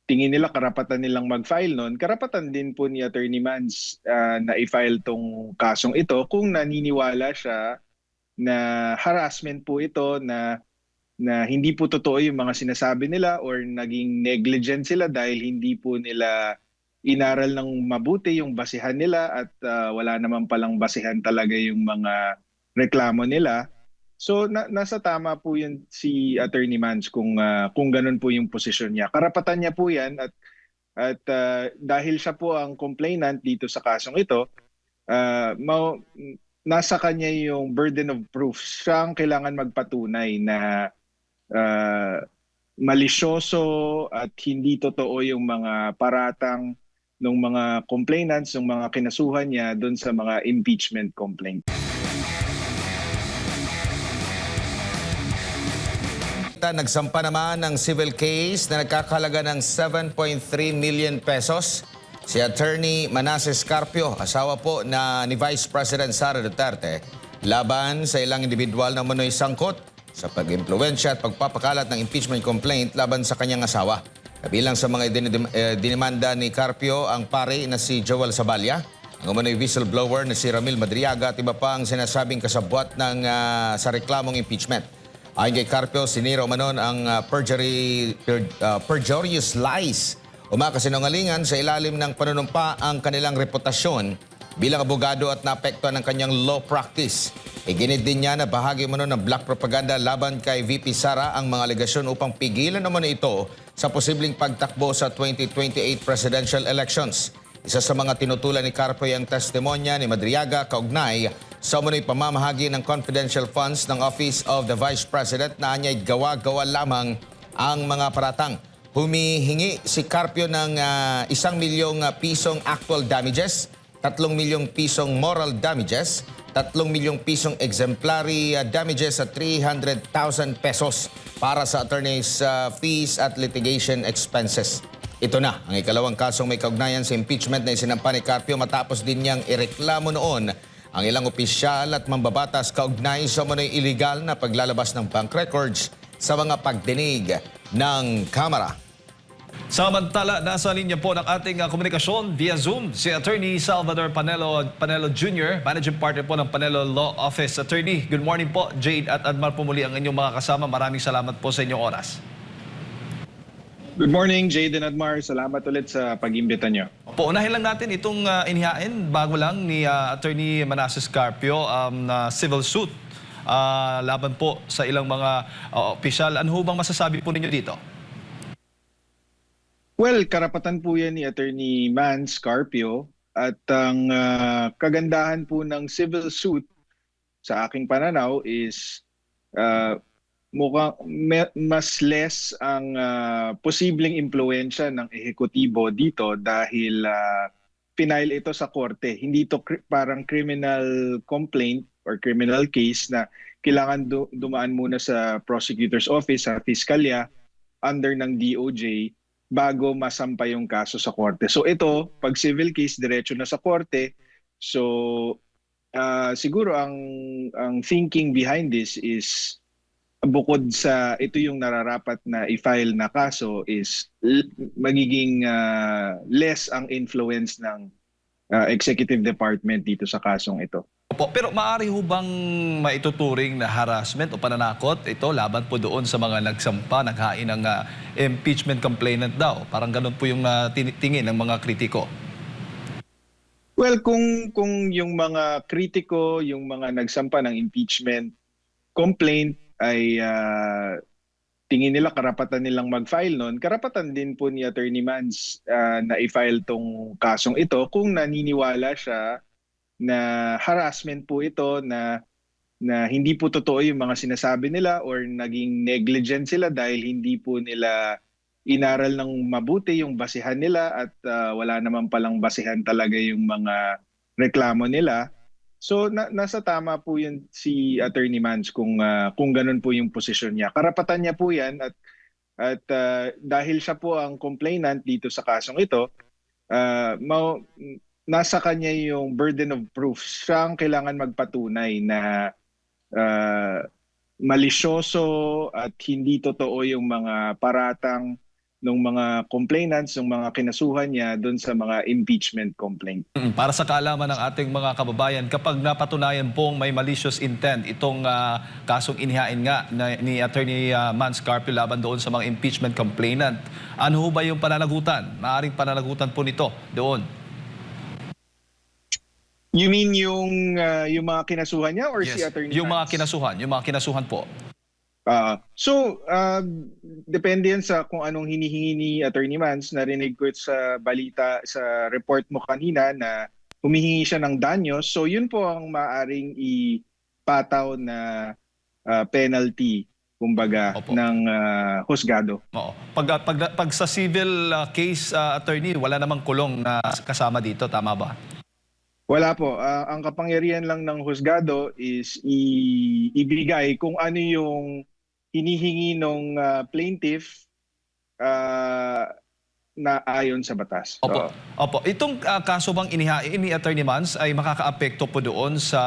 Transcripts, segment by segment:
tingin nila karapatan nilang mag-file nun, karapatan din po ni Attorney Mans na i-file tong kasong ito kung naniniwala siya na harassment po ito, na hindi po totoo yung mga sinasabi nila or naging negligent sila dahil hindi po nila inaral ng mabuti yung basihan nila at wala naman palang basihan talaga yung mga reklamo nila. So nasa tama po yun si Attorney Mans kung ganun po yung posisyon niya. Karapatan niya po yan at dahil siya po ang complainant dito sa kasong ito, uh, mau- nasa kanya yung burden of proof. Siya ang kailangan magpatunay na uh, malisyoso at hindi totoo yung mga paratang ng mga complainants, ng mga kinasuhan niya doon sa mga impeachment complaint. Nagsampa naman ng civil case na nagkakahalaga ng 7.3 million pesos si Attorney Manasseh Carpio, asawa po ni Vice President Sara Duterte, laban sa ilang individual na umano'y sangkot sa pag-impluwensya at pagpapakalat ng impeachment complaint laban sa kanyang asawa. Kabilang sa mga dinimanda ni Carpio ang pare na si Joel Saballa, ang umano'y whistleblower na si Ramil Madriaga at iba pa ang sinasabing kasabwat sa reklamong impeachment. Ayon kay Carpio, sinira umanon ang perjurious lies o mga kasinungalingan sa ilalim ng panunumpa ang kanilang reputasyon bilang abogado at naapektuhan ng kanyang law practice. Iginit din niya na bahagi umano ng black propaganda laban kay VP Sara ang mga alegasyon upang pigilan naman ito sa posibleng pagtakbo sa 2028 presidential elections. Isa sa mga tinutulan ni Carpio ang testimonya ni Madriaga kaugnay sa umano'y pamamahagi ng confidential funds ng Office of the Vice President na anya'y gawa-gawa lamang ang mga paratang. Humihingi si Carpio ng 1 milyong pisong actual damages, 3 milyong pisong moral damages, 3 milyong pisong exemplary damages at 300,000 pesos para sa attorney's fees at litigation expenses. Ito na ang ikalawang kasong may kaugnayan sa impeachment na isinampa ni Carpio matapos din niyang ireklamo noon ang ilang opisyal at mambabatas kaugnay sa umano'y illegal na paglalabas ng bank records sa mga pagdinig ng Kamara. Samantala, nasa linya po ng ating komunikasyon via Zoom si Attorney Salvador Panelo Jr., Managing Partner po ng Panelo Law Office. Attorney, good morning po. Jade at Admar po muli ang inyong mga kasama. Maraming salamat po sa inyong oras. Good morning, Jade and Admar. Salamat ulit sa pag-imbita niyo. Po, unahin lang natin itong inihain bago lang ni Attorney Manasseh Carpio na civil suit laban po sa ilang mga opisyal. Ano ho bang masasabi po ninyo dito? Well, karapatan po yan ni Attorney Mans Carpio at ang kagandahan po ng civil suit sa aking pananaw is mukhang mas less ang posibleng impluensya ng ehekutibo dito dahil pinail ito sa korte. Hindi ito parang criminal complaint or criminal case na kailangan dumaan muna sa prosecutor's office, sa piskalya, under ng DOJ bago masampa yung kaso sa korte. So ito, pag civil case, diretso na sa korte. So siguro ang thinking behind this is bukod sa ito yung nararapat na i-file na kaso is magiging less ang influence ng executive department dito sa kasong ito. Opo, pero maaari ho bang maituturing na harassment o pananakot ito laban po doon sa mga nagsampa, naghain ng impeachment complainant daw? Parang ganun po yung tingin ng mga kritiko. Well, kung yung mga kritiko, yung mga nagsampa ng impeachment complaint ay tingin nila karapatan nilang mag-file nun, karapatan din po ni Attorney Mans na i-file tong kasong ito kung naniniwala siya na harassment po ito, na hindi po totoo yung mga sinasabi nila or naging negligent sila dahil hindi po nila inaral ng mabuti yung basihan nila at wala naman palang basihan talaga yung mga reklamo nila. So nasa tama po yun si Attorney Mans kung ganun po yung posisyon niya. Karapatan niya po yan at dahil siya po ang complainant dito sa kasong ito, nasa kanya yung burden of proof. Siya ang kailangan magpatunay na malisyoso at hindi totoo yung mga paratang ng mga complainants, ng mga kinasuhan niya doon sa mga impeachment complaint. Para sa kaalaman ng ating mga kababayan, kapag napatunayan pong may malicious intent itong kasong inihain nga ni Attorney Mans Carpio laban doon sa mga impeachment complainant, ano ho ba yung pananagutan? Maaring pananagutan po nito doon? You mean yung mga kinasuhan niya or si Attorney Yung mga Mans? yung mga kinasuhan po. Depende yan sa kung anong hinihingi ni Attorney Mans. Narinig ko sa balita, sa report mo kanina na humihingi siya ng danyos. So yun po ang maaring ipataw na penalty, kumbaga, Opo. ng husgado. Oo. Pag sa civil case, attorney, wala namang kulong na kasama dito, tama ba? Wala po. Ang kapangyarihan lang ng husgado is ibigay kung ano yung hinihingi ng plaintiff na ayon sa batas. Opo. Opo. Itong kaso bang inihain ni Attorney Mans ay makakaapekto po doon sa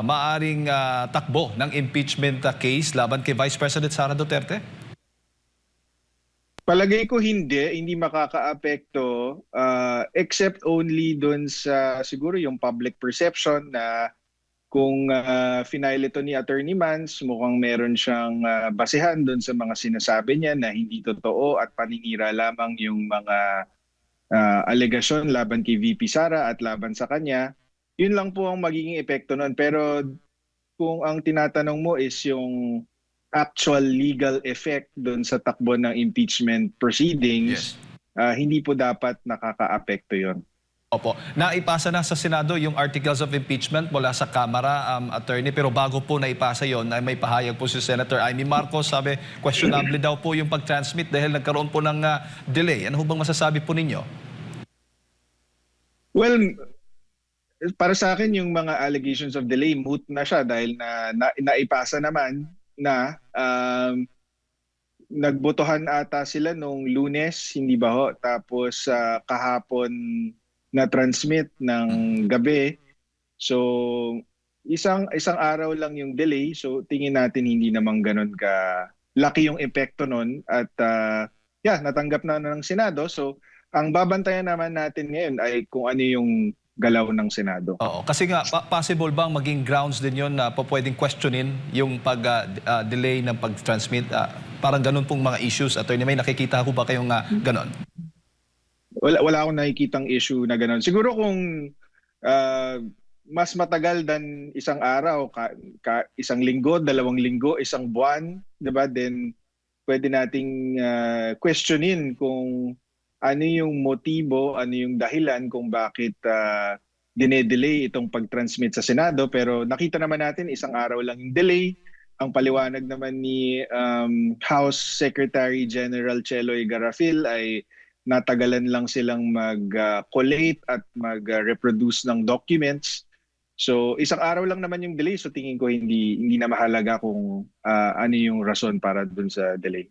maaring takbo ng impeachment case laban kay Vice President Sara Duterte? Palagay ko hindi makakaapekto except only doon sa siguro yung public perception na kung final ito ni Attorney Mans, mukhang meron siyang basehan doon sa mga sinasabi niya na hindi totoo at paninira lamang yung mga alegasyon laban kay VP Sara at laban sa kanya. Yun lang po ang magiging epekto nun. Pero kung ang tinatanong mo is yung actual legal effect doon sa takbo ng impeachment proceedings, hindi po dapat nakakaapekto yon. Opo. Naipasa na sa Senado yung articles of impeachment mula sa Kamara, attorney, pero bago po naipasa yon ay may pahayag po si Senator Amy Marcos. Sabi, questionable daw po yung pag-transmit dahil nagkaroon po ng delay. Ano bang masasabi po ninyo? Well, para sa akin yung mga allegations of delay, moot na siya dahil naipasa naman na nagbotohan ata sila nung Lunes, hindi ba ho? Tapos kahapon na-transmit ng gabi. So isang araw lang yung delay. So tingin natin hindi naman ganun ka laki yung epekto nun at natanggap na ng Senado. So ang babantayan naman natin ngayon ay kung ano yung galaw ng Senado. Oo, kasi nga possible bang maging grounds din yon na pwedeng questionin yung pag-delay ng pag-transmit? Parang ganun pong mga issues. Attorney, may nakikita ko ba kayong ganun? Wala akong nakikitang issue na gano'n. Siguro kung mas matagal than isang araw, isang linggo, 2 linggo, isang buwan, 'di ba? Then pwede nating questionin kung ano yung motibo, ano yung dahilan kung bakit dinedelay itong pag-transmit sa Senado. Pero nakita naman natin isang araw lang yung delay. Ang paliwanag naman ni House Secretary General Cheloy Garafil ay natagalan lang silang mag-collate at mag-reproduce ng documents. So isang araw lang naman yung delay. So tingin ko hindi na mahalaga kung ano yung rason para dun sa delay.